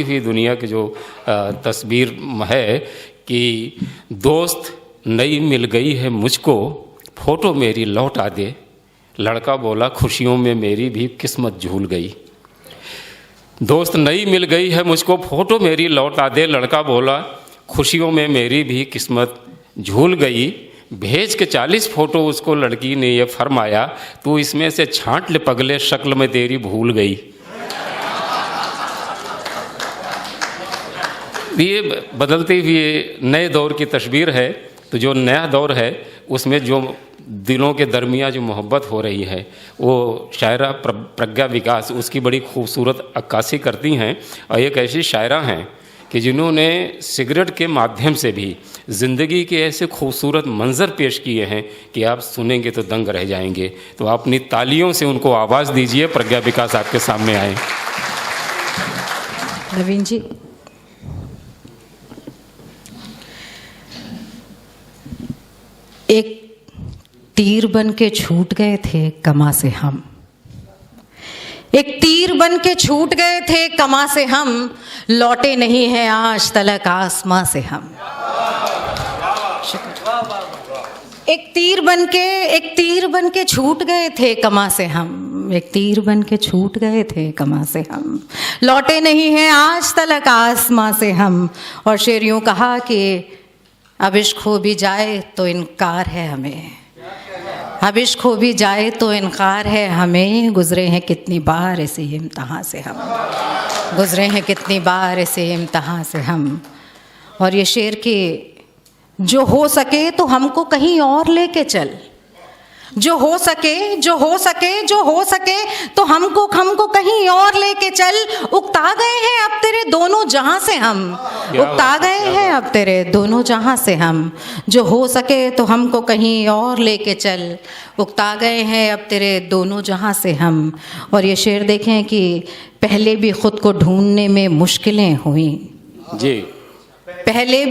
हुई दुनिया की जो तस्वीर है कि दोस्त नई मिल गई है मुझको, फ़ोटो मेरी लौटा दे। लड़का बोला खुशियों में मेरी भी किस्मत झूल गई। दोस्त नई मिल गई है मुझको, फ़ोटो मेरी लौटा दे। लड़का बोला खुशियों में मेरी भी किस्मत झूल गई। भेज के 40 फ़ोटो उसको लड़की ने ये फरमाया, तू इसमें से छांट ले पगले, शक्ल में तेरी भूल गई। ये बदलते हुए नए दौर की तस्वीर है। तो जो नया दौर है उसमें जो दिलों के दरमियाँ जो मोहब्बत हो रही है, वो शायरा प्रज्ञा विकास उसकी बड़ी खूबसूरत अक्कासी करती हैं। और एक ऐसी शायरा हैं कि जिन्होंने सिगरेट के माध्यम से भी ज़िंदगी के ऐसे खूबसूरत मंज़र पेश किए हैं कि आप सुनेंगे तो दंग रह जाएंगे। तो आप अपनी तालियों से उनको आवाज़ दीजिए। प्रज्ञा विकास आपके सामने आए। नवीन जी, एक तीर बन के छूट गए थे कमा से हम, एक तीर बन के छूट गए थे कमा से हम, लौटे नहीं हैं आज तलक आसमां से हम। एक तीर बन के छूट गए थे कमा से हम, एक तीर बन के छूट गए थे कमा से हम, लौटे नहीं हैं आज तलक आसमां से हम। और शेर यूं कहा कि अब इश्क हो भी जाए तो इनकार है हमें, अब इश्क हो भी जाए तो इनकार है हमें। गुजरे हैं कितनी बार ऐसे इम्तहां से हम, गुजरे हैं कितनी बार ऐसे इम्तहां से हम। और ये शेर की जो हो सके तो हमको कहीं और लेके चल, जो हो सके तो हमको कहीं और लेके चल। उकता गए हैं अब तेरे दोनों जहां से हम, उकता गए हैं अब तेरे दोनों जहां से हम, जो हो सके तो हमको कहीं और लेके चल। उकता गए हैं अब तेरे दोनों जहां से हम। और ये शेर देखें कि पहले भी खुद को ढूंढने में मुश्किलें हुई जी, पहले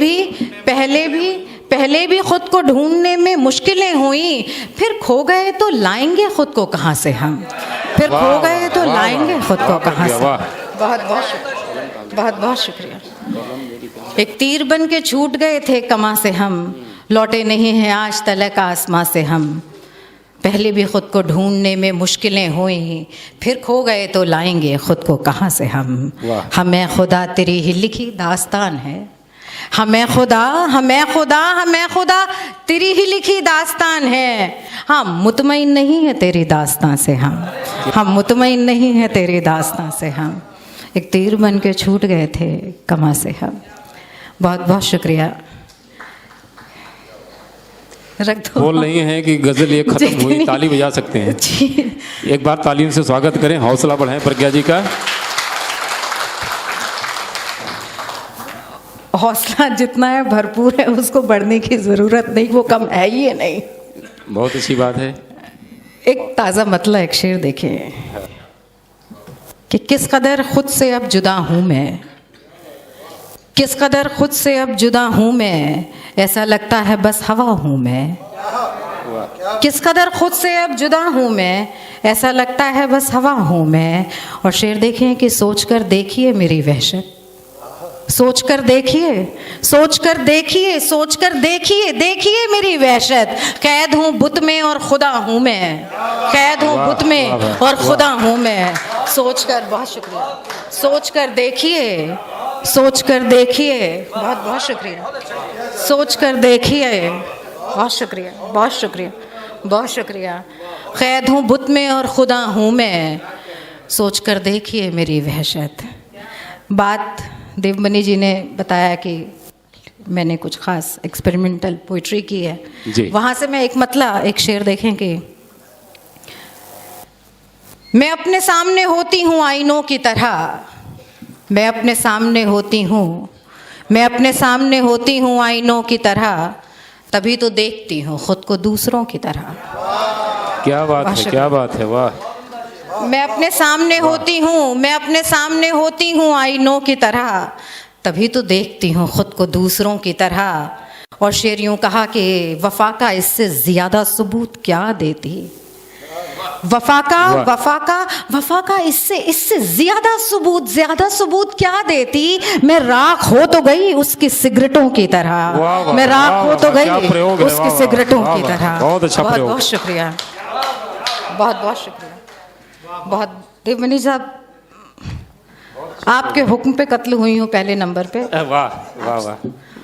भी खुद को ढूंढने में मुश्किलें हुई, फिर खो गए तो लाएंगे खुद को कहाँ से हम, फिर खो गए तो लाएंगे खुद को कहाँ से। बहुत बहुत शुक्रिया। एक तीर बन के छूट गए थे कमा से हम, लौटे नहीं हैं आज तलक आसमां से हम। पहले भी खुद को ढूंढने में मुश्किलें हुई, फिर खो गए तो लाएंगे खुद को कहाँ से हम। हमें खुदा तेरी ही लिखी दास्तान है, हमें खुदा तेरी ही लिखी दास्तान है। हम मुतमईन नहीं है तेरी दास्तां से हम मुतमईन नहीं है तेरी दास्तां से हम। एक तीर बन के छूट गए थे कमा से हम। बहुत बहुत शुक्रिया। रख दो। बोल रही हैं कि गज़ल ये ख़त्म हुई, ताली बजा सकते हैं जी। एक बार तालियों से स्वागत करें, हौसला बढ़ाएं प्रज्ञा जी का। हौसला जितना है भरपूर है, उसको बढ़ने की ज़रूरत नहीं, वो कम है ही नहीं। बहुत अच्छी बात है। एक ताज़ा मतलब एक शेर देखें कि किस कदर खुद से अब जुदा हूँ मैं, किस कदर खुद से अब जुदा हूँ मैं, ऐसा लगता है बस हवा हूँ मैं। किस कदर खुद से अब जुदा हूँ मैं, ऐसा लगता है बस हवा हूँ मैं। और शेर देखें कि सोच कर देखिए मेरी वहशत, सोच कर देखिए मेरी वहशत। कैद हूँ बुत में और खुदा हूँ मैं, कैद हूँ बुत में और खुदा हूँ मैं। सोच कर, बहुत शुक्रिया। सोच कर देखिए, बहुत बहुत शुक्रिया। सोच कर देखिए, बहुत शुक्रिया। कैद हूँ बुत में और खुदा हूँ मैं, सोच कर देखिए मेरी वहशत। बात देवमणि जी ने बताया कि मैंने कुछ ख़ास एक्सपेरिमेंटल पोइट्री की है, वहाँ से मैं एक शेर देखें कि मैं अपने सामने होती हूँ आईनों की तरह, मैं अपने सामने होती हूँ आईनों की तरह, तभी तो देखती हूँ खुद को दूसरों की तरह। क्या बात है, वाह। मैं अपने सामने होती हूँ आईनों की तरह, तभी तो देखती हूँ खुद को दूसरों की तरह। और शेर यूं कहा कि वफा का इससे ज़्यादा सबूत क्या देती, वफा का इससे ज्यादा सबूत क्या देती। मैं राख हो तो गई उसकी सिगरेटों की तरह, मैं राख हो तो गई उसकी सिगरेटों की तरह। बहुत अच्छा प्रयोग। बहुत शुक्रिया, बहुत शुक्रिया। बहुत देवमणि साहब, आपके हुक्म पे कत्ल हुई हूँ पहले नंबर पे। वाह वाह वाह,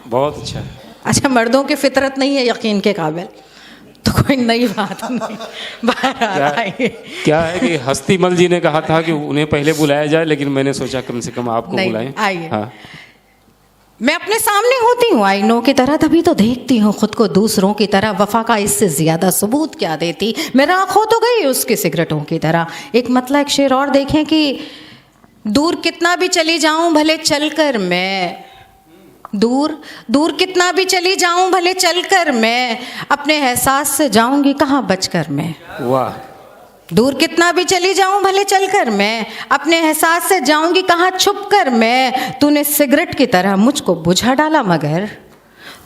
बहुत अच्छा। अच्छा, मर्दों की फितरत नहीं है यकीन के काबिल, तो कोई नई बात नहीं बाहर आ रहा है। क्या है कि हस्तीमल जी ने कहा था कि उन्हें पहले बुलाया जाए, लेकिन मैंने सोचा कम से कम आपको बुलाएं। आइए। हाँ। मैं अपने सामने होती हूँ आईनों की तरह, तभी तो देखती हूँ खुद को दूसरों की तरह। वफा का इससे ज्यादा सबूत क्या देती। मेरा आँख हो तो गई उसकी सिगरेटों की तरह। एक मतलब एक शेर और देखें कि दूर कितना भी चली जाऊं भले चलकर मैं, दूर कितना भी चली जाऊं भले चलकर मैं, अपने एहसास से जाऊंगी कहाँ बचकर मैं। वाह। दूर कितना भी चली जाऊं भले चलकर मैं, अपने एहसास से जाऊंगी कहाँ छुपकर मैं। तूने सिगरेट की तरह मुझको बुझा डाला मगर,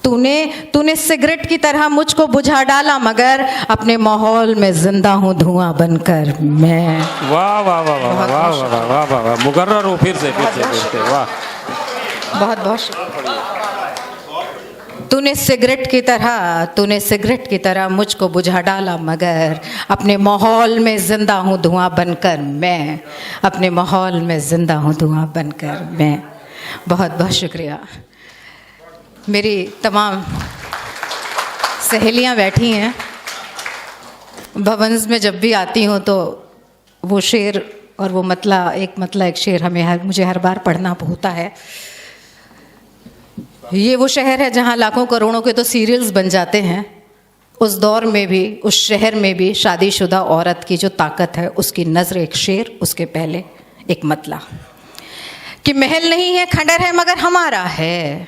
तूने सिगरेट की तरह मुझको बुझा डाला मगर, अपने माहौल में जिंदा हूँ धुआं बनकर मैं। वाह वाह वाह वाह वाह वाह वाह वाह वाह, मुकर्रर हो फिर से वाह। बहुत शुक्रिया। तूने सिगरेट की तरह मुझको बुझा डाला मगर, अपने माहौल में जिंदा हूँ धुआं बनकर मैं, अपने माहौल में जिंदा हूँ धुआं बनकर मैं। बहुत शुक्रिया। मेरी तमाम सहेलियां बैठी हैं। भवन्स में जब भी आती हूँ तो वो शेर और वो एक शेर मुझे हर बार पढ़ना होता है। ये वो शहर है जहाँ लाखों करोड़ों के तो सीरियल्स बन जाते हैं। उस दौर में भी, उस शहर में भी शादीशुदा औरत की जो ताकत है, उसकी नज़र एक शेर, उसके पहले एक मतला कि महल नहीं है खंडर है मगर हमारा है।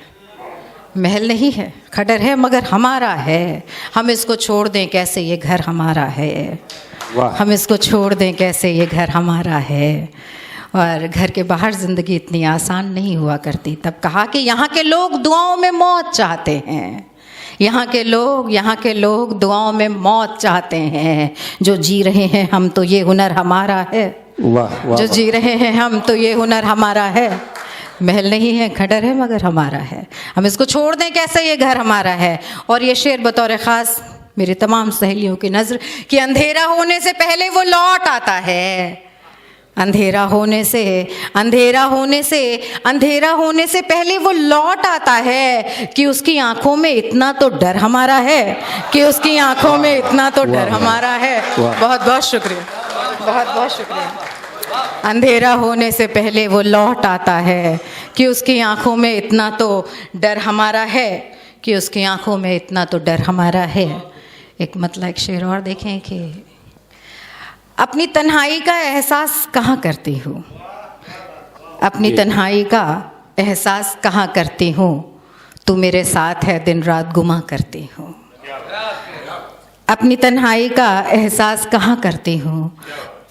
महल नहीं है खंडर है मगर हमारा है, हम इसको छोड़ दें कैसे ये घर हमारा है। हम इसको छोड़ दें कैसे ये घर हमारा है। और घर के बाहर ज़िंदगी इतनी आसान नहीं हुआ करती। तब कहा कि यहाँ के लोग दुआओं में मौत चाहते हैं, यहाँ के लोग दुआओं में मौत चाहते हैं। जो जी रहे हैं हम तो ये हुनर हमारा है। जो जी रहे हैं हम तो ये हुनर हमारा है। महल नहीं है खंडर है मगर हमारा है, हम इसको छोड़ दें कैसे ये घर हमारा है। और ये शेर बतौर ख़ास मेरी तमाम सहेलियों की नज़र कि अंधेरा होने से पहले वो लौट आता है। अंधेरा होने से पहले वो लौट आता है कि उसकी आंखों में इतना तो डर हमारा है, कि उसकी आंखों में इतना तो डर हमारा है। बहुत शुक्रिया, बहुत शुक्रिया। अंधेरा होने से पहले वो लौट आता है कि उसकी आंखों में इतना तो डर हमारा है, कि उसकी आंखों में इतना तो डर हमारा है। एक एक शेर और देखें कि अपनी तन्हाई का एहसास कहाँ करती हूँ, अपनी तन्हाई का एहसास कहाँ करती हूँ, तू मेरे साथ है दिन रात गुमा करती हूँ। अपनी तन्हाई का एहसास कहाँ करती हूँ,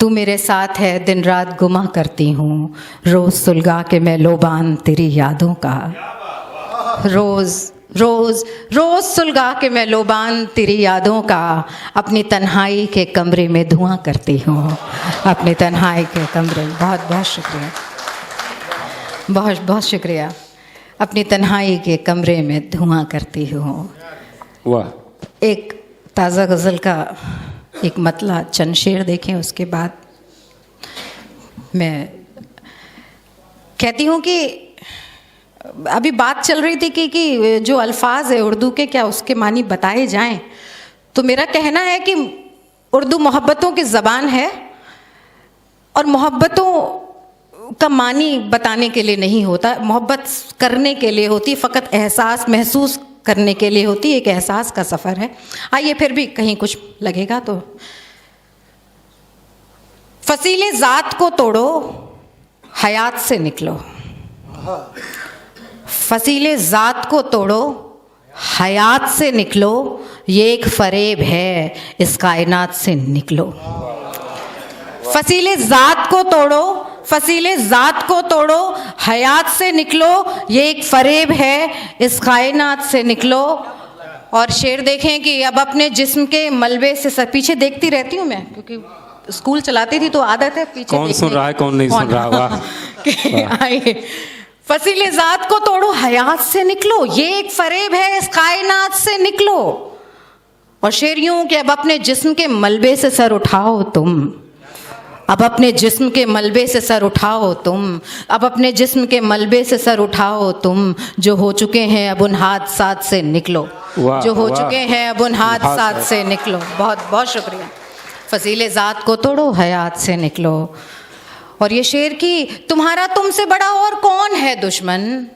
तू मेरे साथ है दिन रात गुमा करती हूँ। रोज़ सुलगा के मैं लोबान तेरी यादों का, रोज़ सुलगा के मैं लोबान तेरी यादों का, अपनी तन्हाई के कमरे में धुआं करती हूँ, अपनी तन्हाई के कमरे में। बहुत शुक्रिया, बहुत शुक्रिया। अपनी तन्हाई के कमरे में धुआं करती हूँ। वाह। एक ताज़ा गज़ल का एक मतला चंद शेर देखें, उसके बाद मैं कहती हूँ कि अभी बात चल रही थी कि जो अल्फाज है उर्दू के, क्या उसके मानी बताए जाएं। तो मेरा कहना है कि उर्दू मोहब्बतों की ज़बान है और मोहब्बतों का मानी बताने के लिए नहीं होता, मोहब्बत करने के लिए होती, फ़कत एहसास महसूस करने के लिए होती। एक एहसास का सफ़र है। आइए फिर भी कहीं कुछ लगेगा तो। फसीले ज़ात को तोड़ो हयात से निकलो, फसीले ज़ात को तोड़ो हयात से निकलो, ये एक फ़रेब है इस कायनात से निकलो। फसीले ज़ात को तोड़ो, फसीले ज़ात को तोड़ो हयात से निकलो, ये एक फ़रेब है इस कायनात से निकलो। और शेर देखें कि अब अपने जिस्म के मलबे से सर पीछे देखती रहती हूँ मैं, क्योंकि स्कूल चलाती थी तो आदत है पीछे कौन सुन रहा है कौन नहीं सुन रहा, वाह। कि आइए, फसीले ज़ात को तोड़ो हयात से निकलो, ये एक फरेब है, इस कायनात से निकलो। और शेर यूं कि अब अपने जिस्म के मलबे से सर उठाओ तुम, अब अपने जिस्म के मलबे से सर उठाओ तुम, अब अपने जिस्म के मलबे से सर उठाओ तुम, जो हो चुके हैं अब उन हादसात से निकलो, जो हो चुके हैं अब उन हादसात से निकलो। बहुत बहुत शुक्रिया। फसीले ज़ात को तोड़ो हयात से निकलो। और ये शेर की तुम्हारा तुमसे बड़ा और कौन है दुश्मन,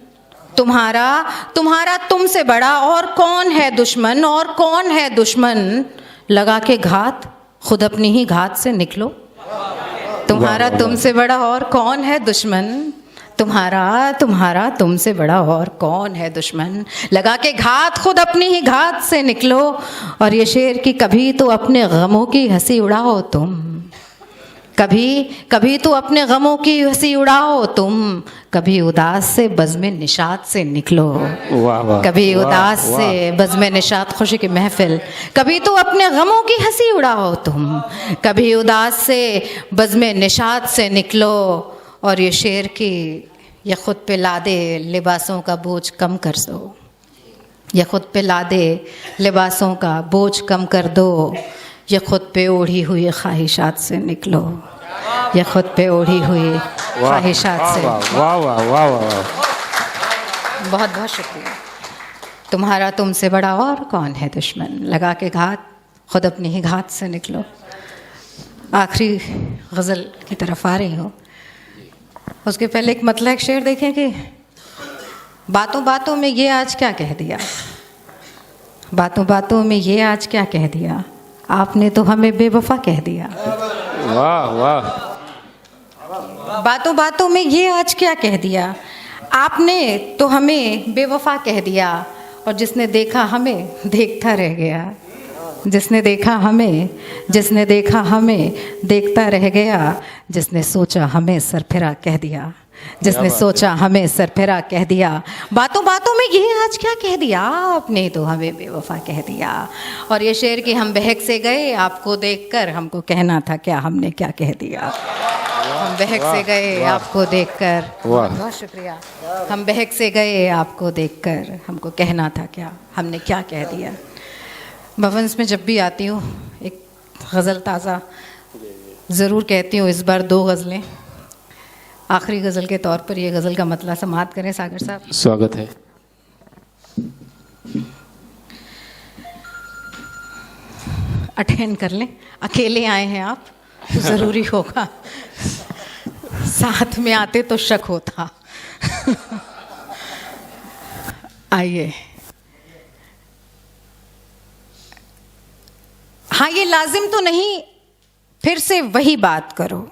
तुम्हारा तुमसे बड़ा और कौन है दुश्मन, और कौन है दुश्मन, लगा के घात खुद अपनी ही घात से निकलो। तुम्हारा तुमसे बड़ा और कौन है दुश्मन, तुम्हारा तुमसे बड़ा और कौन है दुश्मन, लगा के घात खुद अपनी ही घात से निकलो। और ये शेर की कभी तो अपने गमों की हंसी उड़ाओ तुम, कभी तो अपने गमों की हंसी उड़ाओ तुम, कभी उदास से बज़्म निशात से निकलो। वाह वाह, कभी उदास से बज़्म निशात, खुशी की महफिल, कभी तो अपने गमों की हंसी उड़ाओ तुम, कभी उदास से बज़्म निशात से निकलो। और ये शेर की ये खुद पे लादे लिबासों का बोझ कम कर दो, ये खुद पे लादे लिबासों का बोझ कम कर दो, ये खुद पे ओढ़ी हुई ख्वाहिशात से निकलो, ये खुद पे ओढ़ी हुई ख्वाहिशात से। वाह वाह वाह वाह, बहुत बहुत शुक्रिया। तुम्हारा तुमसे बड़ा और कौन है दुश्मन, लगा के घात खुद अपनी ही घात से निकलो। आखिरी गज़ल की तरफ आ रही हूँ, उसके पहले एक मतलब एक शेर देखें कि बातों बातों में ये आज क्या कह दिया, बातों बातों में ये आज क्या कह दिया, आपने तो हमें बेवफा कह दिया। वाह वाह, बातों बातों में ये आज क्या कह दिया, आपने तो हमें बेवफा कह दिया। और जिसने देखा हमें देखता रह गया, जिसने देखा हमें देखता रह गया, जिसने सोचा हमें सरफिरा कह दिया, जिसने सोचा हमें सरफिरा कह दिया। बातों बातों में ये आज क्या कह दिया, आपने तो हमें बेवफा कह दिया। और ये शेर कि हम बहक से गए आपको देखकर, हमको कहना था क्या, हमने क्या कह दिया। हम बहक से गए आपको देखकर, बहुत शुक्रिया। हम बहक से गए आपको देखकर, हमको कहना था क्या, हमने क्या कह दिया। भवंस में जब भी आती हूँ एक गज़ल ताज़ा ज़रूर कहती हूँ। इस बार 2 गज़लें, आखिरी गज़ल के तौर पर ये गज़ल का मतला समाअत करें सागर साहब। स्वागत है। अटेंड कर लें, अकेले आए हैं आप तो ज़रूरी होगा, साथ में आते तो शक होता। आइए। हाँ, ये लाजिम तो नहीं फिर से वही बात करो।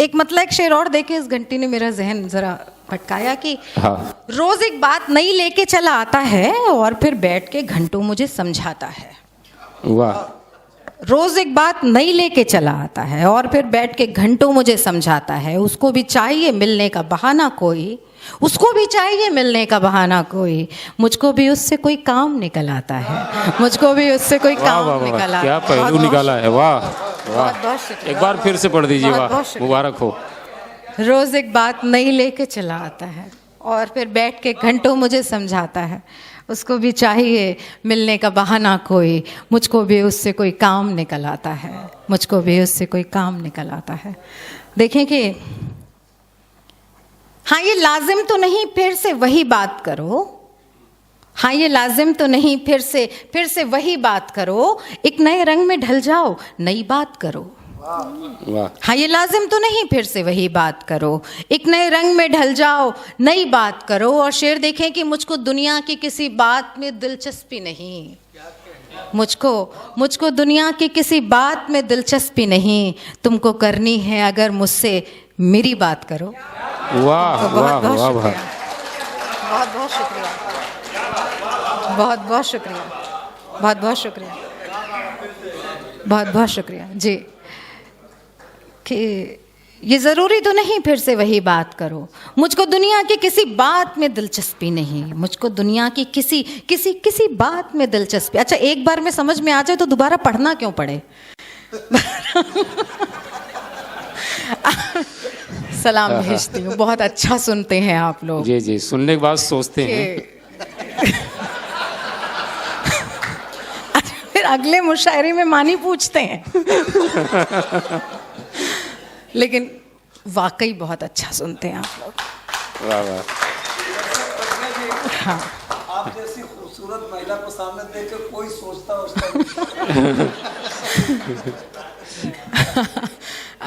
एक मतलब एक शेर और देखे, इस घंटी ने मेरा जहन जरा भटकाया कि हाँ। रोज एक बात नई लेके चला आता है और फिर बैठ के घंटों मुझे समझाता है। वाह, रोज एक बात नई लेके चला आता है और फिर बैठ के घंटों मुझे समझाता है। उसको भी चाहिए मिलने का बहाना कोई, उसको भी चाहिए मिलने का बहाना कोई, मुझको भी उससे कोई काम निकल आता है, मुझको भी उससे कोई काम निकल आता है। क्या पहलू निकाला है, वाह वाह। बहुत शुक्रिया। एक बार फिर से पढ़ दीजिए, वाह, मुबारक हो। रोज एक बात नई लेके चला आता है और फिर बैठ के घंटों मुझे समझाता है। उसको भी चाहिए मिलने का बहाना कोई, मुझको भी उससे कोई काम निकल आता है, मुझको भी उससे कोई काम निकल आता है। देखें कि हाँ, ये लाजिम तो नहीं फिर से वही बात करो, हाँ ये लाजिम तो नहीं फिर से वही बात करो, एक नए रंग में ढल जाओ नई बात करो। हाँ, ये लाजिम तो नहीं फिर से वही बात करो, एक नए रंग में ढल जाओ नई बात करो। और शेर देखें कि मुझको दुनिया की किसी बात में दिलचस्पी नहीं, मुझको दुनिया की किसी बात में दिलचस्पी नहीं, तुमको करनी है अगर मुझसे मेरी बात करो। वाह वाह वाह वाह, बहुत बहुत शुक्रिया, बहुत बहुत शुक्रिया, बहुत बहुत शुक्रिया, बहुत बहुत शुक्रिया जी। कि ये ज़रूरी तो नहीं फिर से वही बात करो, मुझको दुनिया की किसी बात में दिलचस्पी नहीं, मुझको दुनिया की किसी बात में दिलचस्पी। अच्छा, एक बार में समझ में आ जाए तो दोबारा पढ़ना क्यों पड़े, सलाम भेजती हूँ, बहुत अच्छा सुनते हैं आप लोग। जी जी, सुनने के बाद सोचते हैं। फिर अगले मुशायरे में मानी पूछते हैं। लेकिन वाकई बहुत अच्छा सुनते हैं आप लोग। वाह वाह। हाँ, आप जैसी खूबसूरत महिला को सामने देख कर कोई सोचता उसका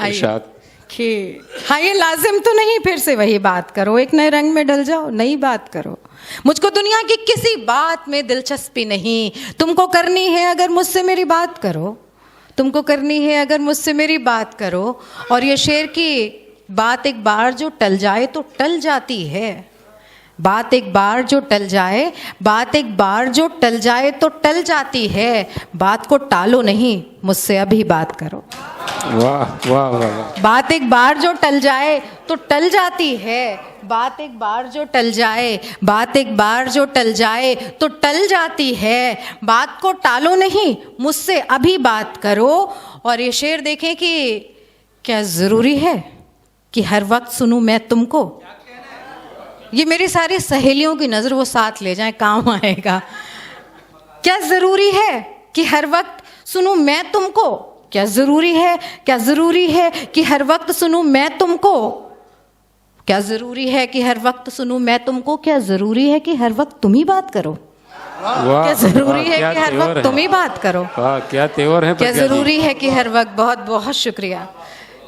इरशाद। कि हाँ, ये लाजिम तो नहीं फिर से वही बात करो, एक नए रंग में डल जाओ, नई बात करो। मुझको दुनिया की किसी बात में दिलचस्पी नहीं, तुमको करनी है अगर मुझसे मेरी बात करो, तुमको करनी है अगर मुझसे मेरी बात करो। और ये शेर की बात एक बार जो टल जाए तो टल जाती है, बात एक बार जो टल जाए, बात एक बार जो टल जाए तो टल जाती है। बात को टालो नहीं, मुझसे अभी बात करो। वाह वाह वाह। बात एक बार जो टल जाए तो टल जाती है, बात एक बार जो टल जाए, बात एक बार जो टल जाए तो टल जाती है। बात को टालो नहीं, मुझसे अभी बात करो। और ये शेर देखें कि क्या ज़रूरी है कि हर वक्त सुनूं मैं तुमको। ये मेरी सारी सहेलियों की नज़र वो साथ ले जाएं, काम आएगा। क्या ज़रूरी है कि हर वक्त सुनूं मैं तुमको, क्या ज़रूरी है, क्या ज़रूरी है कि हर वक्त सुनूं मैं तुमको, क्या ज़रूरी है कि हर वक्त सुनूं मैं तुमको, क्या ज़रूरी है कि हर वक्त तुम ही बात करो, क्या ज़रूरी है कि हर वक्त तुम ही बात करो। वाह, क्या तेवर है। क्या ज़रूरी है कि हर वक्त, बहुत बहुत शुक्रिया।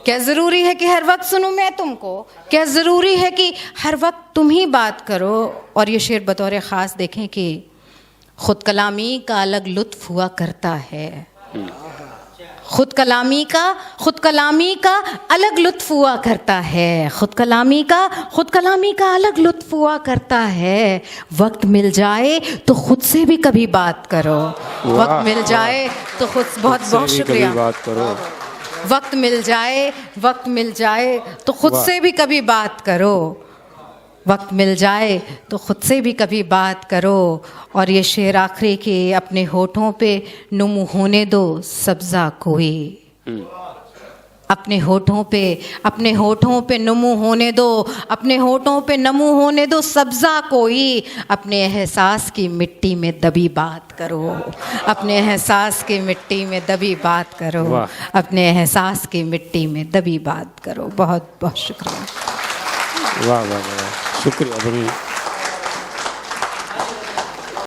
क्या ज़रूरी है कि हर वक्त सुनूं मैं तुमको, क्या ज़रूरी है कि हर वक्त तुम ही बात करो। और ये शेर बतौर ख़ास देखें कि ख़ुद कलामी का अलग लुत्फ़ हुआ करता है, खुद कलामी का अलग लुत्फ़ हुआ करता है, खुद कलामी का अलग लुत्फ़ हुआ करता है। वक्त मिल जाए तो खुद से भी कभी बात करो, वक्त मिल जाए तो खुद, बहुत बहुत शुक्रिया। बात करो। वक्त मिल जाए तो खुद से भी कभी बात करो, वक्त मिल जाए तो खुद से भी कभी बात करो। और ये शेर आखिरी के अपने होठों पे नुमू होने दो सब्ज़ा कोई, अपने होठों पे नुमू होने दो, अपने होठों पे नमू होने दो सब्ज़ा कोई। अपने एहसास की मिट्टी में दबी बात करो, अपने एहसास की मिट्टी में दबी बात करो, अपने एहसास की मिट्टी में दबी बात करो। बहुत बहुत शुक्रिया। वाह वाह वाह, शुक्रिया।